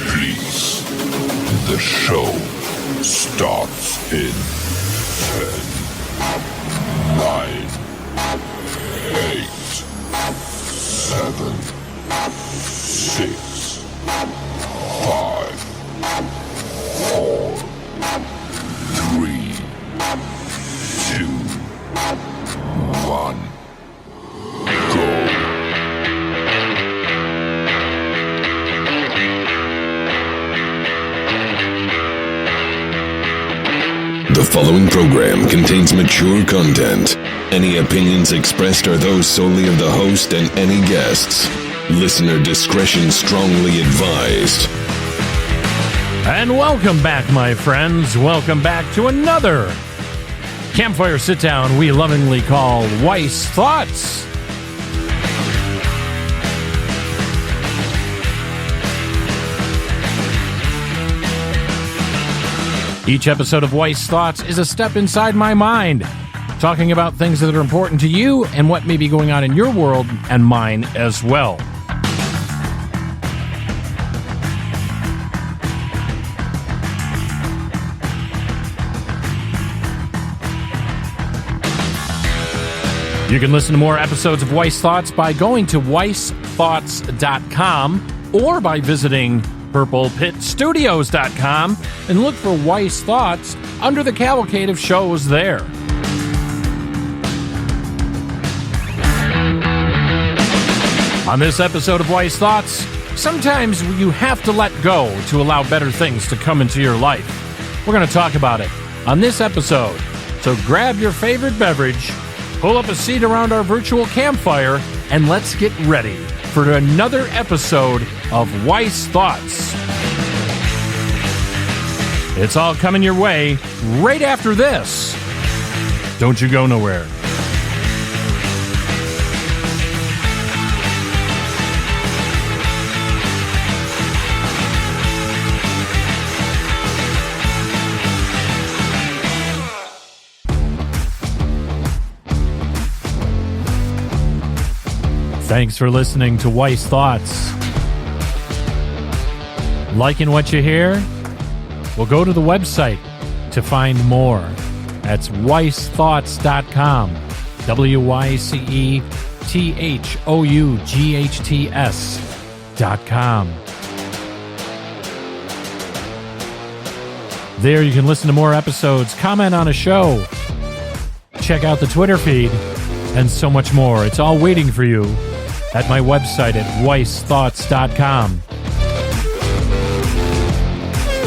Please, the show starts in 10, 9, 8, 7, 6, 5, 4, 3, 2, 1, go. The following program contains mature content. Any opinions expressed are those solely of the host and any guests. Listener discretion strongly advised. And welcome back, my friends. Welcome back to another Campfire Sit-Down we lovingly call Weiss Thoughts. Each episode of Weiss Thoughts is a step inside my mind, talking about things that are important to you and what may be going on in your world and mine as well. You can listen to more episodes of Weiss Thoughts by going to weissthoughts.com or by visiting purplepitstudios.com and look for Weiss Thoughts under the cavalcade of shows there. On this episode of Weiss Thoughts, sometimes you have to let go to allow better things to come into your life. We're going to talk about it on this episode. So grab your favorite beverage, pull up a seat around our virtual campfire, and let's get ready for another episode of Weiss Thoughts. It's all coming your way right after this. Don't you go nowhere. Thanks for listening to Weiss Thoughts. Liking what you hear? Well, go to the website to find more. That's weissthoughts.com. weissthoughts.com. There you can listen to more episodes, comment on a show, check out the Twitter feed, and so much more. It's all waiting for you at my website at weissthoughts.com.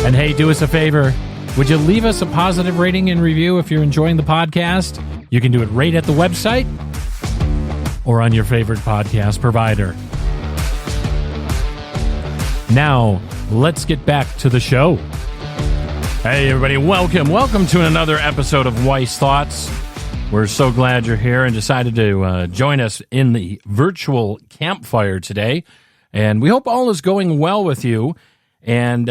And hey, do us a favor. Would you leave us a positive rating and review if you're enjoying the podcast? You can do it right at the website or on your favorite podcast provider. Now, let's get back to the show. Hey, everybody, welcome. Welcome to another episode of Weiss Thoughts. We're so glad you're here and decided to join us in the virtual campfire today. And we hope all is going well with you. And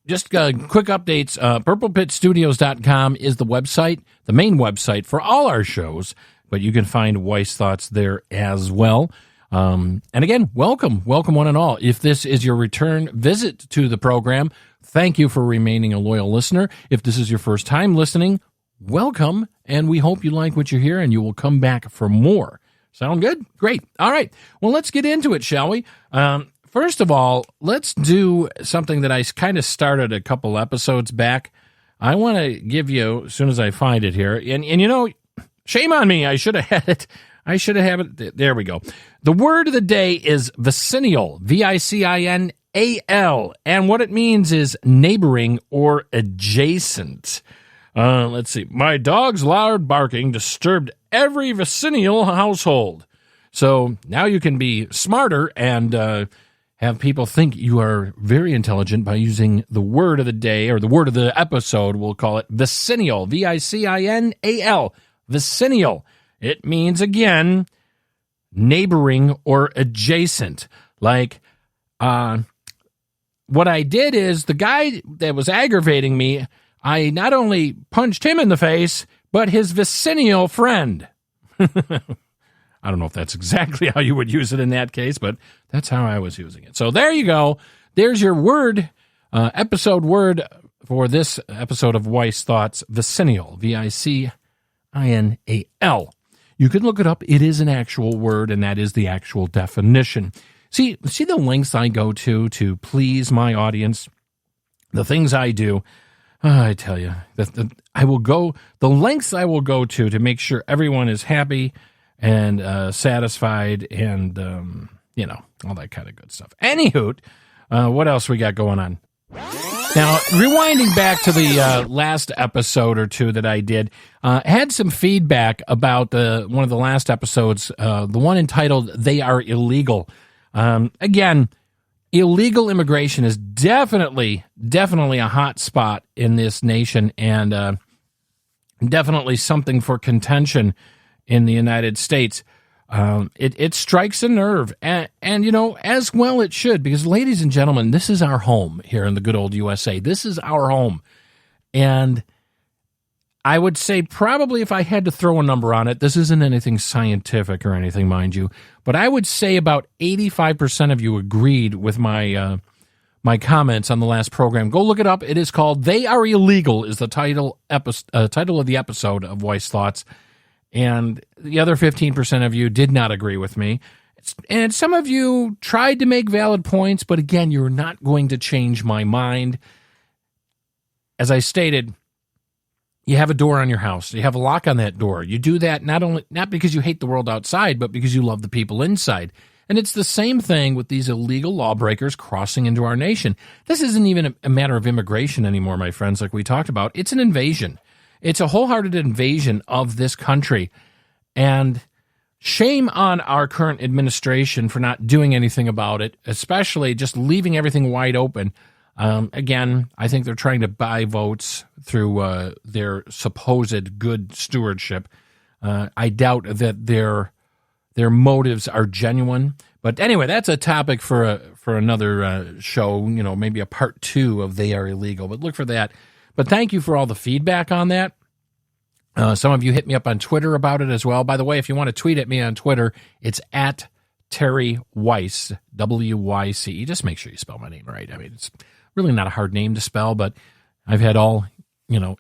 just quick updates, purplepitstudios.com is the website, the main website for all our shows. But you can find Weiss Thoughts there as well. And again, welcome one and all. If this is your return visit to the program, thank you for remaining a loyal listener. If this is your first time listening, welcome, and we hope you like what you hear and you will come back for more. Sound good? Great. All right. Well, let's get into it, shall we? First of all, let's do something that I kind of started a couple episodes back. I want to give you, as soon as I find it here, and you know, shame on me. I should have had it. There we go. The word of the day is vicinal, V-I-C-I-N-A-L, and what it means is neighboring or adjacent. Let's see. My dog's loud barking disturbed every vicinal household. So now you can be smarter and have people think you are very intelligent by using the word of the day, or the word of the episode. We'll call it vicinal, V-I-C-I-N-A-L, vicinal. It means, again, neighboring or adjacent. Like, what I did is the guy that was aggravating me, I not only punched him in the face, but his vicinal friend. I don't know if that's exactly how you would use it in that case, but that's how I was using it. So there you go. There's your word Episode word for this episode of Weiss Thoughts, vicinal, Vicinal. You can look it up. It is an actual word, and that is the actual definition. See the lengths I go to please my audience, the things I do. I tell you, I will go the lengths I will go to make sure everyone is happy and satisfied, and all that kind of good stuff. Anywho, what else we got going on? Now, rewinding back to the last episode or two that I did, had some feedback about one of the last episodes, the one entitled "They Are Illegal." Again, illegal immigration is definitely a hot spot in this nation, and definitely something for contention in the United States. It strikes a nerve, and as well it should, because, ladies and gentlemen, this is our home here in the good old USA. This is our home, and I would say probably, if I had to throw a number on it, this isn't anything scientific or anything, mind you, but I would say about 85% of you agreed with my my comments on the last program. Go look it up. It is called "They Are Illegal" is the title of the episode of Weiss Thoughts. And the other 15% of you did not agree with me. And some of you tried to make valid points, but again, you're not going to change my mind. As I stated, you have a door on your house. You have a lock on that door. You do that not because you hate the world outside, but because you love the people inside. And it's the same thing with these illegal lawbreakers crossing into our nation. This isn't even a matter of immigration anymore, my friends, like we talked about. It's an invasion. It's a wholehearted invasion of this country, and shame on our current administration for not doing anything about it, especially just leaving everything wide open. Again, I think they're trying to buy votes through their supposed good stewardship. I doubt that their motives are genuine. But anyway, that's a topic for another show, maybe a part 2 of "They Are Illegal." But look for that. But thank you for all the feedback on that. Some of you hit me up on Twitter about it as well. By the way, if you want to tweet at me on Twitter, it's at Terry Weiss, W-Y-C-E. Just make sure you spell my name right. I mean, it's really not a hard name to spell, but I've had all,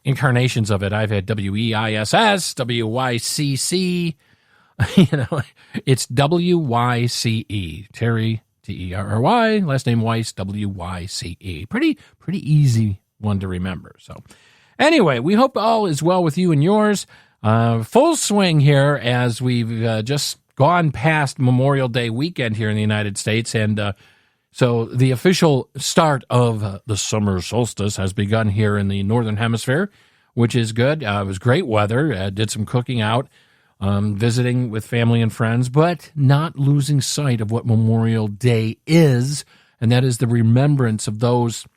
incarnations of it. I've had W-E-I-S-S, W-Y-C-C. It's W-Y-C-E. Terry, T-E-R-R-Y, last name Weiss, W-Y-C-E. Pretty easy one to remember. So anyway, we hope all is well with you and yours. Full swing here as we've just gone past Memorial Day weekend here in the United States. And so the official start of the summer solstice has begun here in the Northern Hemisphere, which is good. It was great weather. Did some cooking out, visiting with family and friends, but not losing sight of what Memorial Day is, and that is the remembrance of those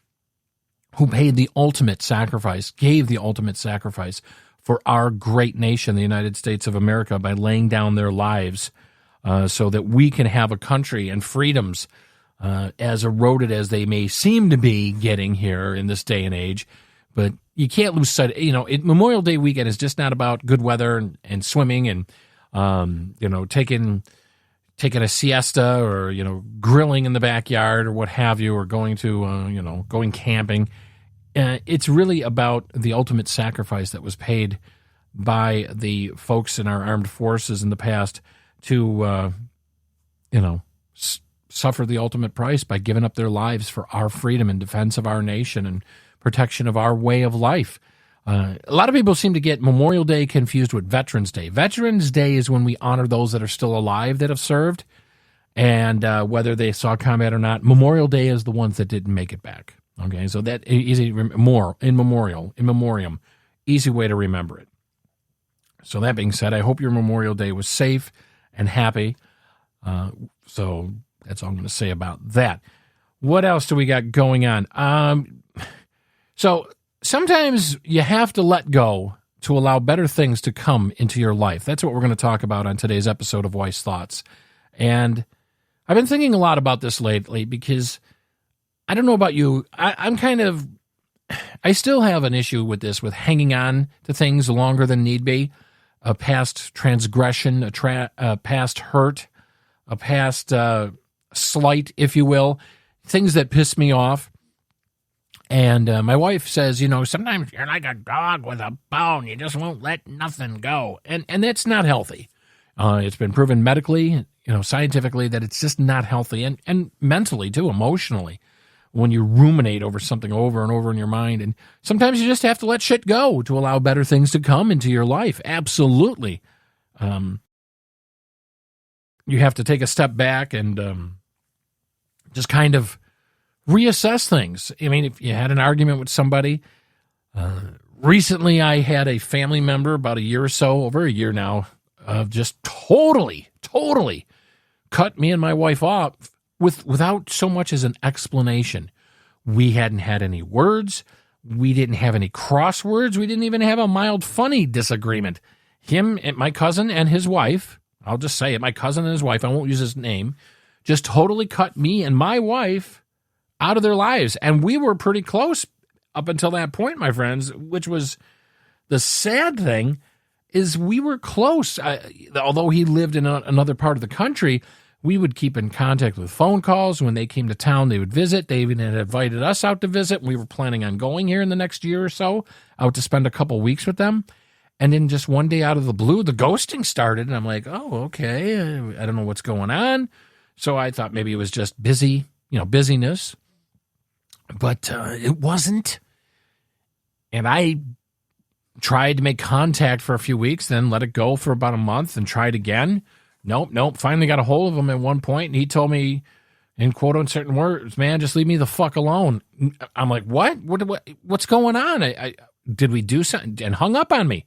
who paid the ultimate sacrifice, gave the ultimate sacrifice for our great nation, the United States of America, by laying down their lives so that we can have a country and freedoms as eroded as they may seem to be getting here in this day and age. But you can't lose sight. Memorial Day weekend is just not about good weather and swimming and, taking a siesta or, grilling in the backyard or what have you, or going to, going camping. It's really about the ultimate sacrifice that was paid by the folks in our armed forces in the past to, suffer the ultimate price by giving up their lives for our freedom and defense of our nation and protection of our way of life. A lot of people seem to get Memorial Day confused with Veterans Day. Veterans Day is when we honor those that are still alive that have served, and whether they saw combat or not. Memorial Day is the ones that didn't make it back. Okay, so that easy more in memoriam, easy way to remember it. So that being said, I hope your Memorial Day was safe and happy. So that's all I'm going to say about that. What else do we got going on? So sometimes you have to let go to allow better things to come into your life. That's what we're going to talk about on today's episode of Weiss Thoughts. And I've been thinking a lot about this lately because I don't know about you. I still have an issue with this, with hanging on to things longer than need be. A past transgression, a past hurt, a past slight, if you will, things that piss me off. And my wife says, sometimes you're like a dog with a bone. You just won't let nothing go. And that's not healthy. It's been proven medically, scientifically, that it's just not healthy. And mentally, too, emotionally, when you ruminate over something over and over in your mind. And sometimes you just have to let shit go to allow better things to come into your life. Absolutely. You have to take a step back and just kind of reassess things. I mean, if you had an argument with somebody, recently I had a family member about a year or so, over a year now, just totally cut me and my wife off without so much as an explanation. We hadn't had any words. We didn't have any crosswords. We didn't even have a mild funny disagreement. Him and my cousin and his wife, I'll just say it, my cousin and his wife, I won't use his name, just totally cut me and my wife out of their lives. And we were pretty close up until that point, my friends, which was the sad thing is we were close. Although he lived in another part of the country, we would keep in contact with phone calls. When they came to town, they would visit. They even had invited us out to visit. We were planning on going here in the next year or so, out to spend a couple weeks with them. And then just one day out of the blue, the ghosting started. And I'm like, oh, okay, I don't know what's going on. So I thought maybe it was just busyness. But it wasn't. And I tried to make contact for a few weeks, then let it go for about a month and tried again. Nope. Finally got a hold of him at one point, and he told me, in quote uncertain words, man, just leave me the fuck alone. I'm like, what? What's going on? Did we do something? And hung up on me.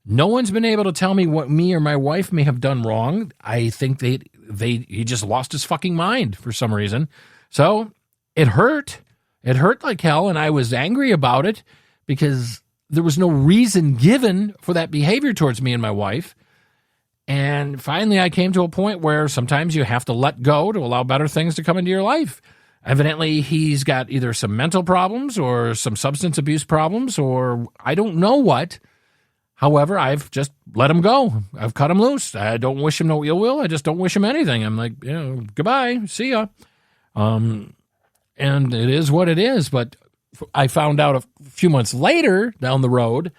No one's been able to tell me what me or my wife may have done wrong. I think he just lost his fucking mind for some reason. So it hurt. It hurt like hell, and I was angry about it because there was no reason given for that behavior towards me and my wife. And finally, I came to a point where sometimes you have to let go to allow better things to come into your life. Evidently, he's got either some mental problems or some substance abuse problems or I don't know what. However, I've just let him go. I've cut him loose. I don't wish him no ill will. I just don't wish him anything. I'm like, goodbye. See ya. And it is what it is. But I found out a few months later down the road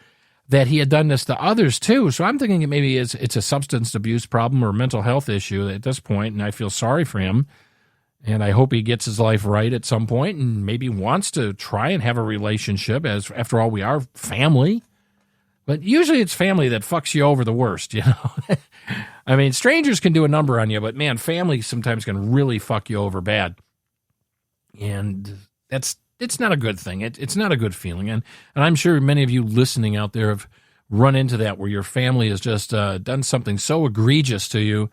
that he had done this to others too. So I'm thinking maybe it's a substance abuse problem or mental health issue at this point, and I feel sorry for him. And I hope he gets his life right at some point and maybe wants to try and have a relationship, as after all, we are family. But usually it's family that fucks you over the worst, I mean, strangers can do a number on you, but man, family sometimes can really fuck you over bad. And it's not a good thing. It's not a good feeling. And I'm sure many of you listening out there have run into that where your family has just done something so egregious to you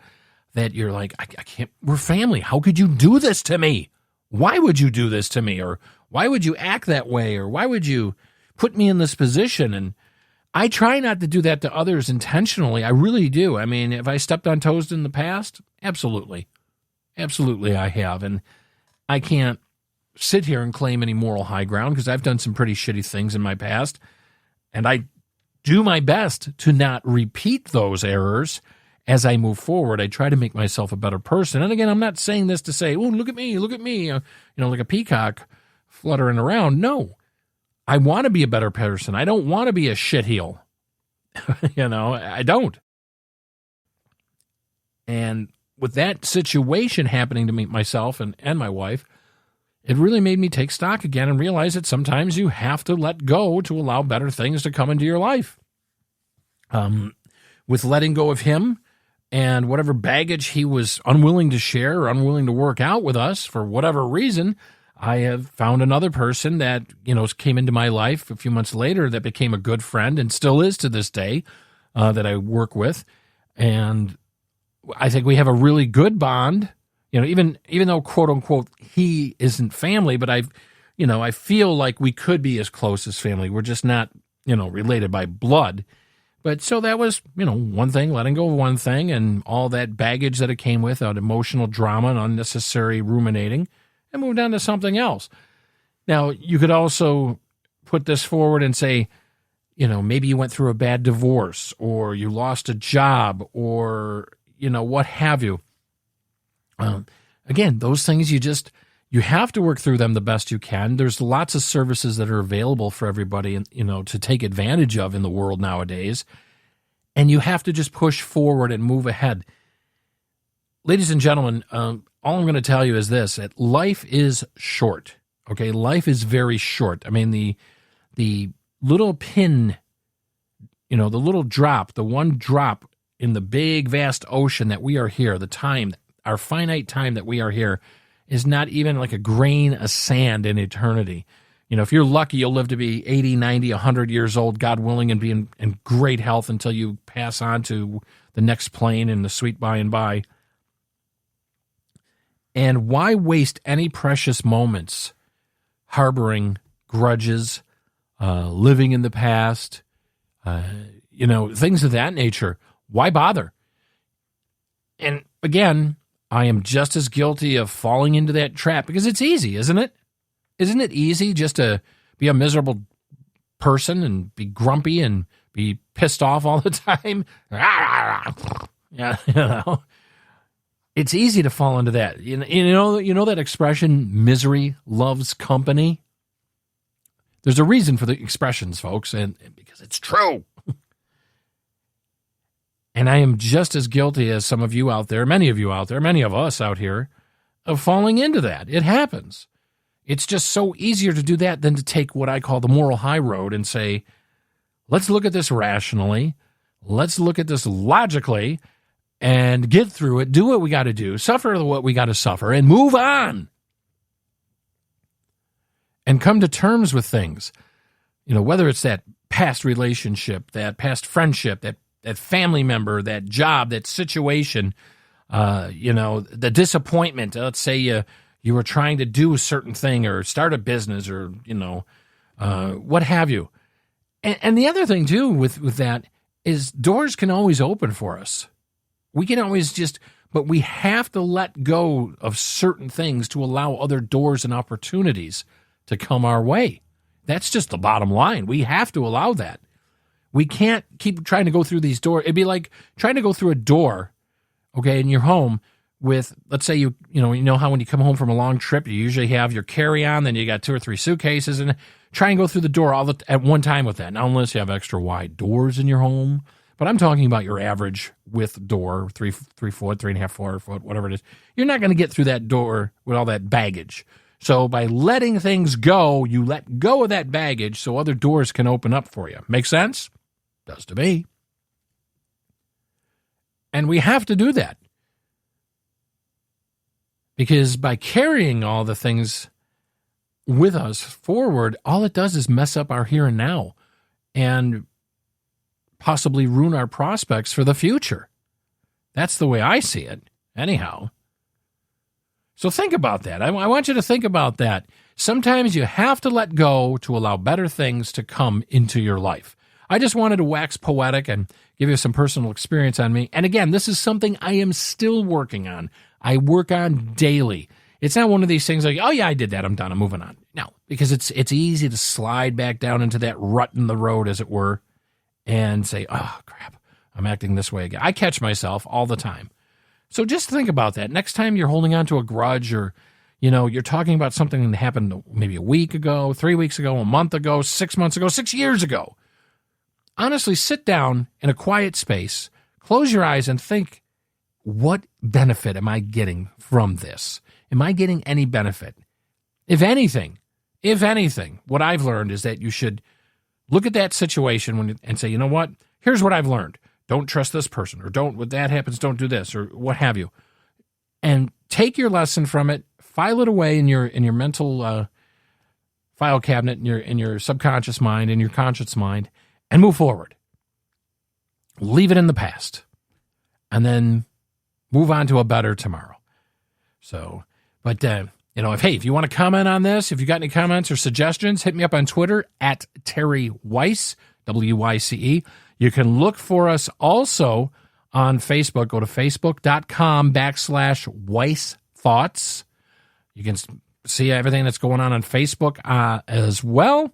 that you're like, I can't, we're family. How could you do this to me? Why would you do this to me? Or why would you act that way? Or why would you put me in this position? And I try not to do that to others intentionally. I really do. I mean, have I stepped on toes in the past? Absolutely. Absolutely I have. And I can't sit here and claim any moral high ground because I've done some pretty shitty things in my past. And I do my best to not repeat those errors as I move forward. I try to make myself a better person. And again, I'm not saying this to say, oh, look at me, like a peacock fluttering around. No. I want to be a better person. I don't want to be a shitheel. I don't. And with that situation happening to me, myself and my wife, it really made me take stock again and realize that sometimes you have to let go to allow better things to come into your life. With letting go of him and whatever baggage he was unwilling to share or unwilling to work out with us for whatever reason, I have found another person that, came into my life a few months later that became a good friend and still is to this day that I work with. And I think we have a really good bond, even though, quote unquote, he isn't family, but I feel like we could be as close as family. We're just not, related by blood. But so that was, one thing, letting go of one thing and all that baggage that it came with, that emotional drama and unnecessary ruminating. And moved on to something else. Now, you could also put this forward and say, maybe you went through a bad divorce or you lost a job or, what have you. Again, those things you You have to work through them the best you can. There's lots of services that are available for everybody, and to take advantage of in the world nowadays. And you have to just push forward and move ahead. Ladies and gentlemen, all I'm going to tell you is this: that life is short. Okay, life is very short. I mean, the little pin, the little drop, the one drop in the big vast ocean that we are here, the time, our finite time that we are here, is not even like a grain of sand in eternity. If you're lucky, you'll live to be 80, 90, 100 years old, God willing, and be in great health until you pass on to the next plane in the sweet by and by. And why waste any precious moments harboring grudges, living in the past, things of that nature? Why bother? And again, I am just as guilty of falling into that trap because it's easy, isn't it? Isn't it easy just to be a miserable person and be grumpy and be pissed off all the time? Yeah, it's easy to fall into that. You know that expression, misery loves company? There's a reason for the expressions, folks, and because it's true. And I am just as guilty as some of you out there, many of you out there, many of us out here, of falling into that. It happens. It's just so easier to do that than to take what I call the moral high road and say, let's look at this rationally, let's look at this logically, and get through it, do what we got to do, suffer what we got to suffer, and move on. And come to terms with things. Whether it's that past relationship, that past friendship, that family member, that job, that situation, the disappointment. Let's say you were trying to do a certain thing or start a business or, what have you. And the other thing, too, with that is doors can always open for us. We can always but we have to let go of certain things to allow other doors and opportunities to come our way. That's just the bottom line. We have to allow that. We can't keep trying to go through these doors. It'd be like trying to go through a door, okay, in your home with, let's say you know how when you come home from a long trip, you usually have your carry-on, then you got 2 or 3 suitcases, and try and go through the door at one time with that. Now, unless you have extra wide doors in your home, but I'm talking about your average width door, 3 foot, 3.5, 4 foot, whatever it is. You're not going to get through that door with all that baggage. So by letting things go, you let go of that baggage so other doors can open up for you. Make sense? Does to me. And we have to do that. Because by carrying all the things with us forward, all it does is mess up our here and now and possibly ruin our prospects for the future. That's the way I see it, anyhow. So think about that. I want you to think about that. Sometimes you have to let go to allow better things to come into your life. I just wanted to wax poetic and give you some personal experience on me. And again, this is something I am still working on. I work on daily. It's not one of these things like, oh yeah, I did that, I'm done, I'm moving on. No, because it's easy to slide back down into that rut in the road, as it were, and say, oh crap, I'm acting this way again. I catch myself all the time. So just think about that. Next time you're holding on to a grudge, or you're talking about something that happened maybe a week ago, 3 weeks ago, a month ago, 6 months ago, 6 years ago. Honestly, sit down in a quiet space, close your eyes, and think, what benefit am I getting from this? Am I getting any benefit? If anything, what I've learned is that you should look at that situation and say, you know what? Here's what I've learned. Don't trust this person, or when that happens, don't do this, or what have you. And take your lesson from it, file it away in your mental file cabinet, in your subconscious mind, in your conscious mind, and move forward. Leave it in the past, and then move on to a better tomorrow. So, but if you want to comment on this, if you got any comments or suggestions, hit me up on Twitter at Terry Weiss, WYCE. You can look for us also on Facebook. Go to facebook.com/Weiss Thoughts. You can see everything that's going on Facebook as well.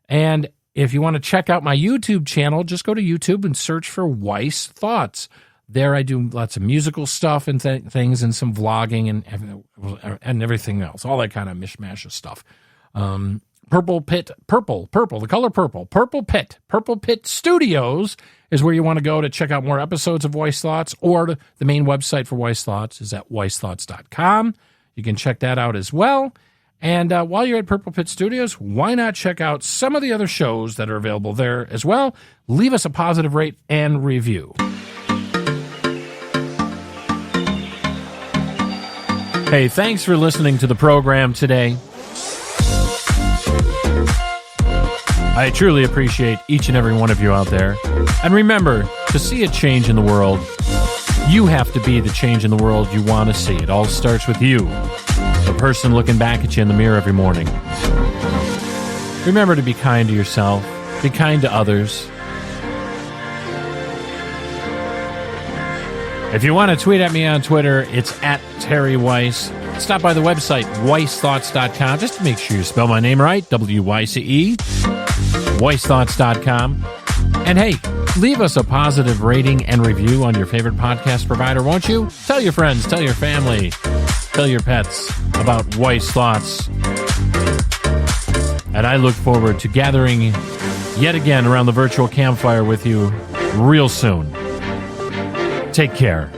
And if you want to check out my YouTube channel, just go to YouTube and search for Weiss Thoughts. There I do lots of musical stuff and things and some vlogging and everything else, all that kind of mishmash of stuff. Purple Pit Studios is where you want to go to check out more episodes of Weiss Thoughts, or the main website for Weiss Thoughts is at weissthoughts.com. You can check that out as well. And while you're at Purple Pit Studios, why not check out some of the other shows that are available there as well? Leave us a positive rate and review. Hey, thanks for listening to the program today. I truly appreciate each and every one of you out there. And remember, to see a change in the world, you have to be the change in the world you want to see. It all starts with you, the person looking back at you in the mirror every morning. Remember to be kind to yourself, be kind to others. If you want to tweet at me on Twitter, it's at Terry Weiss. Stop by the website, weissthoughts.com, just to make sure you spell my name right, W-Y-C-E, weissthoughts.com. And hey, leave us a positive rating and review on your favorite podcast provider, won't you? Tell your friends, tell your family, tell your pets about Weiss Thoughts. And I look forward to gathering yet again around the virtual campfire with you real soon. Take care.